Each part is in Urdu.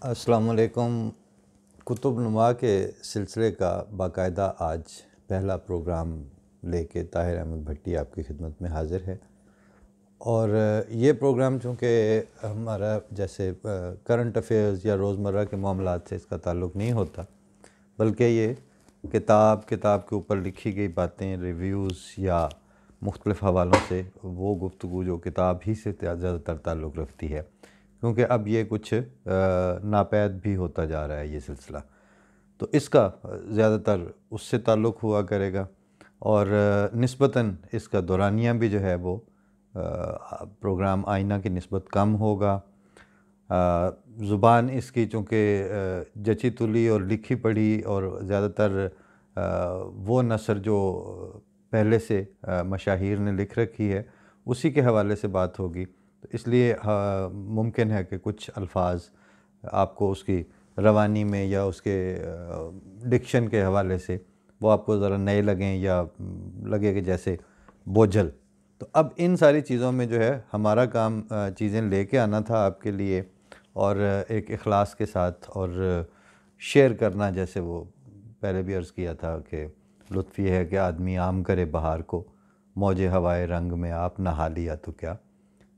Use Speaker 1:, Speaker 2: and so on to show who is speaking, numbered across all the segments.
Speaker 1: السلام علیکم۔ کتب نما کے سلسلے کا باقاعدہ آج پہلا پروگرام لے کے طاہر احمد بھٹی آپ کی خدمت میں حاضر ہے، اور یہ پروگرام چونکہ ہمارا جیسے کرنٹ افیئرز یا روزمرہ کے معاملات سے اس کا تعلق نہیں ہوتا، بلکہ یہ کتاب کے اوپر لکھی گئی باتیں، ریویوز یا مختلف حوالوں سے وہ گفتگو جو کتاب ہی سے زیادہ تر تعلق رکھتی ہے، کیونکہ اب یہ کچھ ناپید بھی ہوتا جا رہا ہے یہ سلسلہ، تو اس کا زیادہ تر اس سے تعلق ہوا کرے گا، اور نسبتاً اس کا دورانیہ بھی جو ہے وہ پروگرام آئینہ کی نسبت کم ہوگا۔ زبان اس کی چونکہ جچی تلی اور لکھی پڑھی اور زیادہ تر وہ نثر جو پہلے سے مشاہیر نے لکھ رکھی ہے اسی کے حوالے سے بات ہوگی، تو اس لیے ممکن ہے کہ کچھ الفاظ آپ کو اس کی روانی میں یا اس کے ڈکشن کے حوالے سے وہ آپ کو ذرا نئے لگیں یا لگے کہ جیسے بوجھل۔ تو اب ان ساری چیزوں میں جو ہے ہمارا کام چیزیں لے کے آنا تھا آپ کے لیے، اور ایک اخلاص کے ساتھ اور شیئر کرنا، جیسے وہ پہلے بھی عرض کیا تھا کہ لطف یہ ہے کہ آدمی عام کرے بہار کو، موج ہوائے رنگ میں آپ نہا لیا تو کیا۔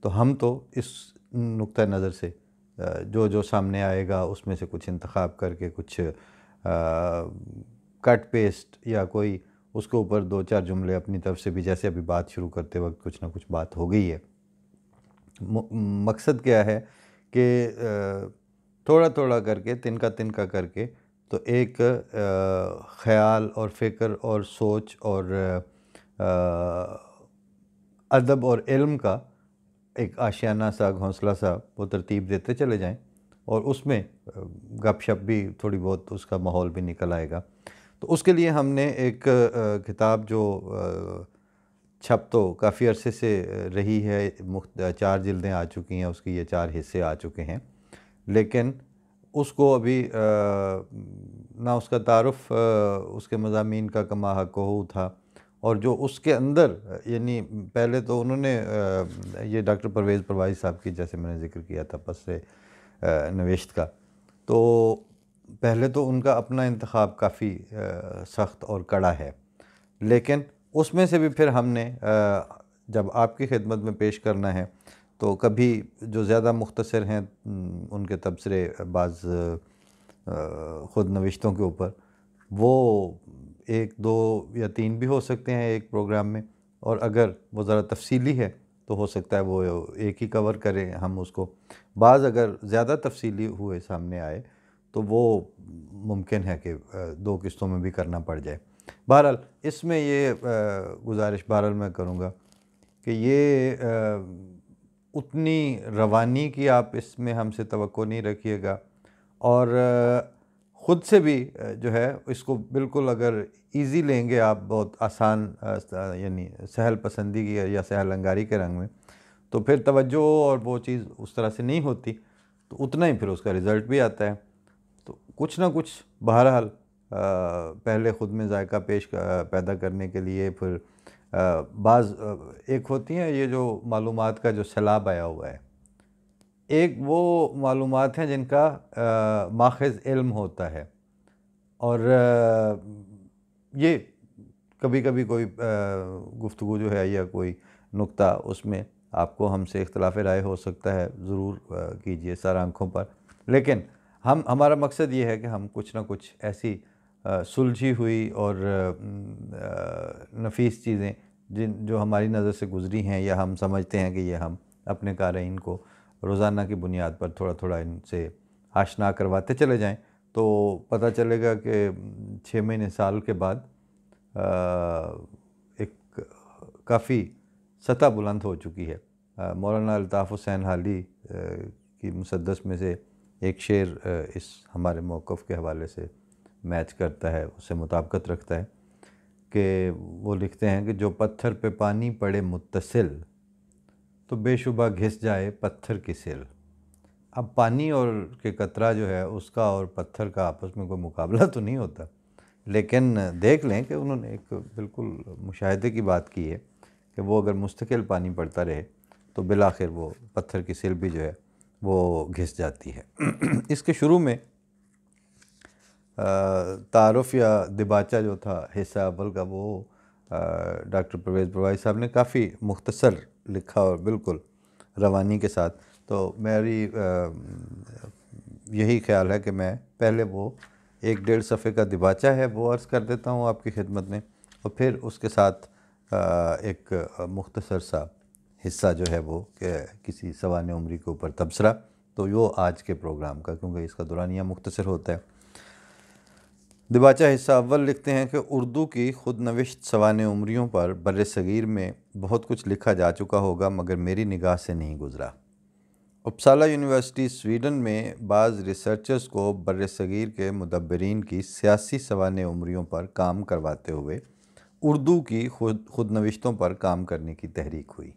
Speaker 1: تو ہم تو اس نقطہ نظر سے جو سامنے آئے گا اس میں سے کچھ انتخاب کر کے کچھ کٹ پیسٹ یا کوئی اس کے اوپر دو چار جملے اپنی طرف سے بھی، جیسے ابھی بات شروع کرتے وقت کچھ نہ کچھ بات ہو گئی ہے۔ مقصد کیا ہے کہ تھوڑا تھوڑا کر کے، تنکا کر کے، تو ایک خیال اور فکر اور سوچ اور ادب اور علم کا ایک آشیانہ سا، گھونسلہ سا وہ ترتیب دیتے چلے جائیں، اور اس میں گپ شپ بھی تھوڑی بہت اس کا ماحول بھی نکل آئے گا۔ تو اس کے لیے ہم نے ایک کتاب جو چھپ تو کافی عرصے سے رہی ہے، 4 جلدیں آ چکی ہیں اس کی، یہ 4 حصے آ چکے ہیں، لیکن اس کو ابھی نہ اس کا تعارف اس کے مضامین کا کما حق ہو تھا، اور جو اس کے اندر یعنی پہلے تو انہوں نے یہ ڈاکٹر پرویز پروازی صاحب کی، جیسے میں نے ذکر کیا تھا پس سے نوشت کا، تو پہلے تو ان کا اپنا انتخاب کافی سخت اور کڑا ہے، لیکن اس میں سے بھی پھر ہم نے جب آپ کی خدمت میں پیش کرنا ہے تو کبھی جو زیادہ مختصر ہیں ان کے تبصرے بعض خود نوشتوں کے اوپر، وہ 1 2 یا 3 بھی ہو سکتے ہیں ایک پروگرام میں، اور اگر وہ ذرا تفصیلی ہے تو ہو سکتا ہے وہ ایک ہی کور کریں ہم اس کو، بعض اگر زیادہ تفصیلی ہوئے سامنے آئے تو وہ ممکن ہے کہ 2 قسطوں میں بھی کرنا پڑ جائے۔ بہرحال اس میں یہ گزارش بہرحال میں کروں گا کہ یہ اتنی روانی کی آپ اس میں ہم سے توقع نہیں رکھیے گا، اور خود سے بھی جو ہے اس کو بالکل اگر ایزی لیں گے آپ، بہت آسان یعنی سہل پسندی کی یا سہل انگاری کے رنگ میں، تو پھر توجہ اور وہ چیز اس طرح سے نہیں ہوتی، تو اتنا ہی پھر اس کا رزلٹ بھی آتا ہے۔ تو کچھ نہ کچھ بہرحال پہلے خود میں ذائقہ پیدا کرنے کے لیے، پھر بعض ایک ہوتی ہیں یہ جو معلومات کا جو سیلاب آیا ہوا ہے، ایک وہ معلومات ہیں جن کا ماخذ علم ہوتا ہے، اور یہ کبھی کبھی کوئی گفتگو جو ہے یا کوئی نقطہ اس میں آپ کو ہم سے اختلاف رائے ہو سکتا ہے، ضرور کیجئے سر آنکھوں پر، لیکن ہمارا مقصد یہ ہے کہ ہم کچھ نہ کچھ ایسی سلجھی ہوئی اور نفیس چیزیں جو ہماری نظر سے گزری ہیں یا ہم سمجھتے ہیں کہ یہ ہم اپنے قارئین کو روزانہ کی بنیاد پر تھوڑا تھوڑا ان سے آشنا کرواتے چلے جائیں، تو پتہ چلے گا کہ 6 مہینے سال کے بعد ایک کافی سطح بلند ہو چکی ہے۔ مولانا الطاف حسین حالی کی مسدس میں سے ایک شعر اس ہمارے موقف کے حوالے سے میچ کرتا ہے، اس سے مطابقت رکھتا ہے، کہ وہ لکھتے ہیں کہ جو پتھر پہ پانی پڑے متصل تو بے شبہ گھس جائے پتھر کی سل۔ اب پانی اور کے قطرہ جو ہے اس کا اور پتھر کا آپس میں کوئی مقابلہ تو نہیں ہوتا، لیکن دیکھ لیں کہ انہوں نے ایک بالکل مشاہدے کی بات کی ہے کہ وہ اگر مستقل پانی پڑتا رہے تو بالآخر وہ پتھر کی سل بھی جو ہے وہ گھس جاتی ہے۔ اس کے شروع میں تعارف یا دباچہ جو تھا حصہ اول کا، وہ ڈاکٹر پرویز پروازی صاحب نے کافی مختصر لکھا اور بالکل روانی کے ساتھ۔ تو میری یہی خیال ہے کہ میں پہلے وہ 1-1.5 صفحے کا دباچہ ہے وہ عرض کر دیتا ہوں آپ کی خدمت میں، اور پھر اس کے ساتھ ایک مختصر سا حصہ جو ہے وہ کہ کسی سوانح عمری کے اوپر تبصرہ، تو وہ آج کے پروگرام کا، کیونکہ اس کا دورانیہ مختصر ہوتا ہے۔ دباچہ حصہ اول لکھتے ہیں کہ اردو کی خود نوشت سوانح عمریوں پر بر صغیر میں بہت کچھ لکھا جا چکا ہوگا، مگر میری نگاہ سے نہیں گزرا۔ اپسالہ یونیورسٹی سویڈن میں بعض ریسرچرز کو بر صغیر کے مدبرین کی سیاسی سوانح عمریوں پر کام کرواتے ہوئے اردو کی خود نوشتوں پر کام کرنے کی تحریک ہوئی۔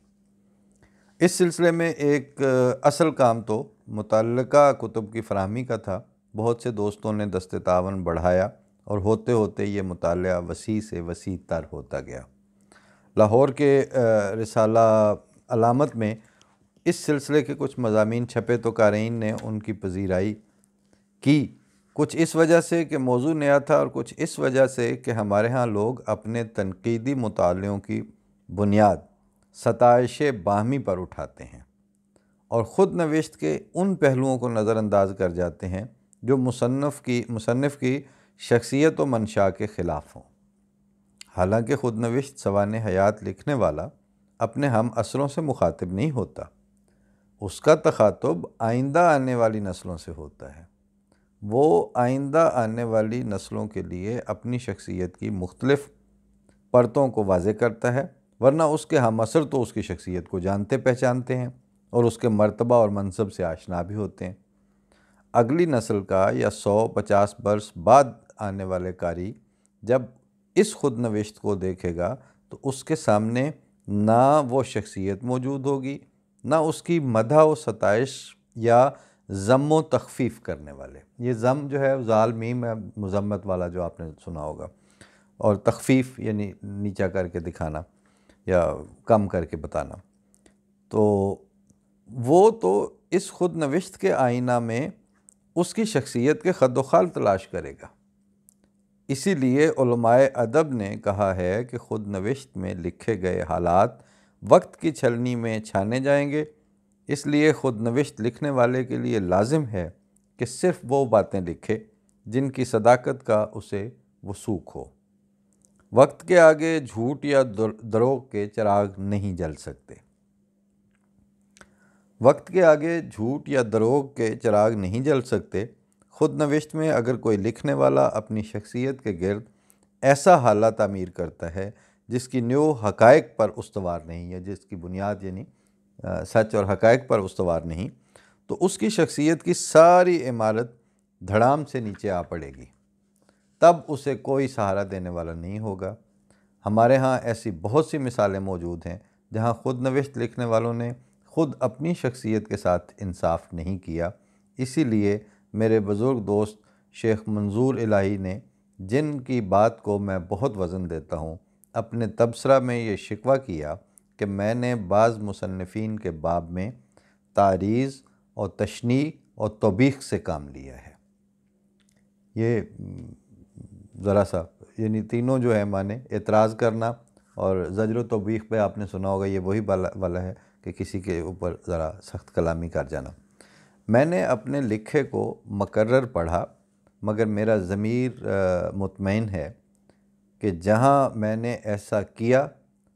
Speaker 1: اس سلسلے میں ایک اصل کام تو متعلقہ کتب کی فراہمی کا تھا۔ بہت سے دوستوں نے دست تعاون بڑھایا اور ہوتے ہوتے یہ مطالعہ وسیع سے وسیع تر ہوتا گیا۔ لاہور کے رسالہ علامت میں اس سلسلے کے کچھ مضامین چھپے تو قارئین نے ان کی پذیرائی کی، کچھ اس وجہ سے کہ موضوع نیا تھا اور کچھ اس وجہ سے کہ ہمارے ہاں لوگ اپنے تنقیدی مطالعوں کی بنیاد ستائش باہمی پر اٹھاتے ہیں اور خود نوشت کے ان پہلوؤں کو نظر انداز کر جاتے ہیں جو مصنف کی شخصیت و منشا کے خلاف ہوں۔ حالانکہ خود نوشت سوانح حیات لکھنے والا اپنے ہم عصروں سے مخاطب نہیں ہوتا، اس کا تخاطب آئندہ آنے والی نسلوں سے ہوتا ہے۔ وہ آئندہ آنے والی نسلوں کے لیے اپنی شخصیت کی مختلف پرتوں کو واضح کرتا ہے، ورنہ اس کے ہم عصر تو اس کی شخصیت کو جانتے پہچانتے ہیں اور اس کے مرتبہ اور منصب سے آشنا بھی ہوتے ہیں۔ اگلی نسل کا یا 100-50 برس بعد آنے والے قاری جب اس خود نوشت کو دیکھے گا تو اس کے سامنے نہ وہ شخصیت موجود ہوگی، نہ اس کی مدح و ستائش یا ذم و تخفیف کرنے والے۔ یہ ذم جو ہے ذال میم مذمت والا جو آپ نے سنا ہوگا، اور تخفیف یعنی نیچا کر کے دکھانا یا کم کر کے بتانا۔ تو وہ تو اس خود نوشت کے آئینہ میں اس کی شخصیت کے خد و خال تلاش کرے گا۔ اسی لیے علماء ادب نے کہا ہے کہ خود نوشت میں لکھے گئے حالات وقت کی چھلنی میں چھانے جائیں گے، اس لیے خود نوشت لکھنے والے کے لیے لازم ہے کہ صرف وہ باتیں لکھے جن کی صداقت کا اسے وثوق ہو۔ وقت کے آگے جھوٹ یا دروغ کے چراغ نہیں جل سکتے۔ وقت کے آگے جھوٹ یا دروغ کے چراغ نہیں جل سکتے۔ خود نوشت میں اگر کوئی لکھنے والا اپنی شخصیت کے گرد ایسا حالہ تعمیر کرتا ہے جس کی نیو حقائق پر استوار نہیں، یا جس کی بنیاد یعنی سچ اور حقائق پر استوار نہیں، تو اس کی شخصیت کی ساری عمارت دھڑام سے نیچے آ پڑے گی، تب اسے کوئی سہارا دینے والا نہیں ہوگا۔ ہمارے ہاں ایسی بہت سی مثالیں موجود ہیں جہاں خود نوشت لکھنے والوں نے خود اپنی شخصیت کے ساتھ انصاف نہیں کیا۔ اسی لیے میرے بزرگ دوست شیخ منظور الہی نے، جن کی بات کو میں بہت وزن دیتا ہوں، اپنے تبصرہ میں یہ شکوہ کیا کہ میں نے بعض مصنفین کے باب میں تعریض اور تشنیع اور توبیخ سے کام لیا ہے۔ یہ ذرا سا یعنی تینوں جو ہے معنی اعتراض کرنا اور زجر و توبیخ پہ آپ نے سنا ہوگا، یہ وہی والا ہے کہ کسی کے اوپر ذرا سخت کلامی کر جانا۔ میں نے اپنے لکھے کو مکرر پڑھا، مگر میرا ضمیر مطمئن ہے کہ جہاں میں نے ایسا کیا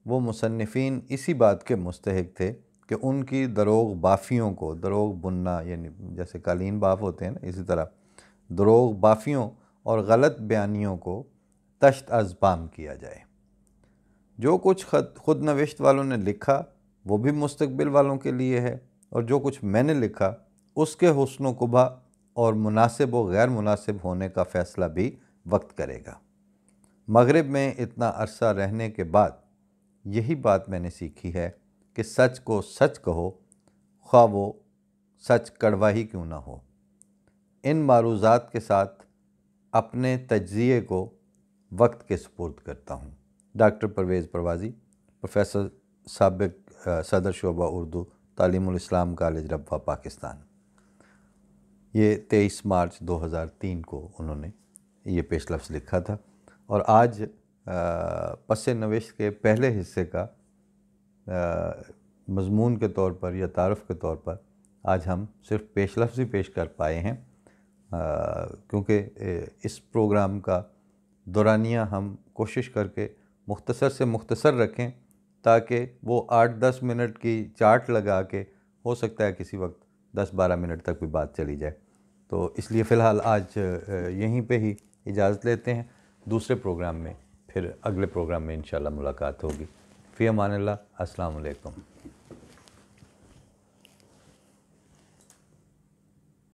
Speaker 1: وہ مصنفین اسی بات کے مستحق تھے کہ ان کی دروغ بافیوں کو، دروغ بننا یعنی جیسے قالین باف ہوتے ہیں نا، اسی طرح دروغ بافیوں اور غلط بیانیوں کو تشت از پام کیا جائے۔ جو کچھ خود نوشت والوں نے لکھا وہ بھی مستقبل والوں کے لیے ہے، اور جو کچھ میں نے لکھا اس کے حسن و قبح اور مناسب و غیر مناسب ہونے کا فیصلہ بھی وقت کرے گا۔ مغرب میں اتنا عرصہ رہنے کے بعد یہی بات میں نے سیکھی ہے کہ سچ کو سچ کہو، خواہ وہ سچ کڑوا ہی کیوں نہ ہو۔ ان معروضات کے ساتھ اپنے تجزیے کو وقت کے سپرد کرتا ہوں۔ ڈاکٹر پرویز پروازی، پروفیسر، سابق صدر شعبہ اردو، تعلیم الاسلام کالج ربوہ، پاکستان۔ یہ 23 مارچ 2003 کو انہوں نے یہ پیش لفظ لکھا تھا، اور آج پس نوشت کے پہلے حصے کا مضمون کے طور پر یا تعارف کے طور پر آج ہم صرف پیش لفظ ہی پیش کر پائے ہیں، کیونکہ اس پروگرام کا دورانیہ ہم کوشش کر کے مختصر سے مختصر رکھیں، تاکہ وہ 8-10 منٹ کی چارٹ لگا کے ہو سکتا ہے کسی وقت 10-12 منٹ تک بھی بات چلی جائے۔ تو اس لیے فی الحال آج یہیں پہ ہی اجازت لیتے ہیں، دوسرے پروگرام میں پھر اگلے پروگرام میں انشاءاللہ ملاقات ہوگی۔ فی امان اللہ، السلام علیکم۔